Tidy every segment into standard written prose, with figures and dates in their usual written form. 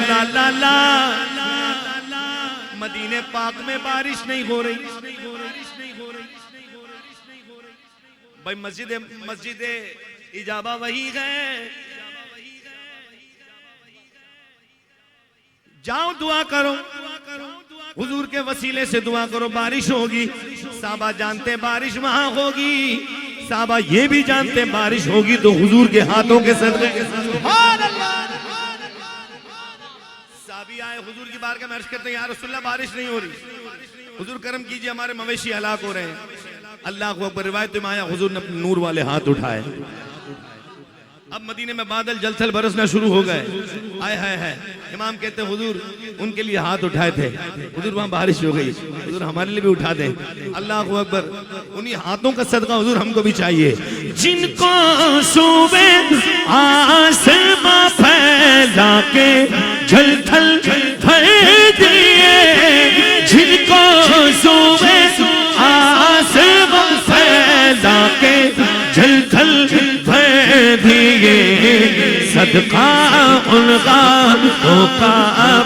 لا لا لا مدینے پاک میں بارش نہیں ہو رہی. بھائی مسجد اجابہ وہی ہے. جاؤ دعا کرو, حضور کے وسیلے سے دعا کرو, بارش ہوگی. صحابہ جانتے بارش وہاں ہوگی, صحابہ یہ بھی جانتے بارش ہوگی تو حضور کے ہاتھوں کے صدقے. صحابی آئے حضور کی بارگاہ میں عرض کرتے ہیں یا رسول اللہ بارش نہیں ہو رہی, حضور کرم کیجئے ہمارے مویشی ہلاک ہو رہے ہیں. اللہ کو اکبر, روایت میں آیا حضور نے نور والے ہاتھ اٹھائے. اب مدینے میں بادل جل تھل برسنا شروع ہو گئے. آئے ہائے ہے, امام کہتے ہیں حضور ان کے لیے ہاتھ اٹھائے تھے, حضور وہاں بارش ہو گئی, حضور ہمارے لیے بھی اٹھا دیں. اللہ اکبر, انہی ہاتھوں کا صدقہ حضور ہم کو بھی چاہیے. جن کو صوبے آسماں پھیلا کے جل تھل بھر دیے, جن کو صوبے آسماں پھیلا کے جل تھل بھر دیے, صدقہ ان غاتوں کا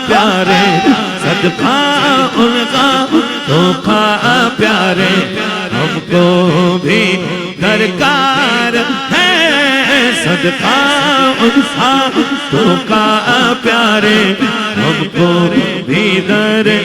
پیارے, صدقہ ان غاتوں کا پیارے, ہم کو بھی درکار ہے. صدقہ ان غاتوں کا پیارے, ہم کو بھی درکار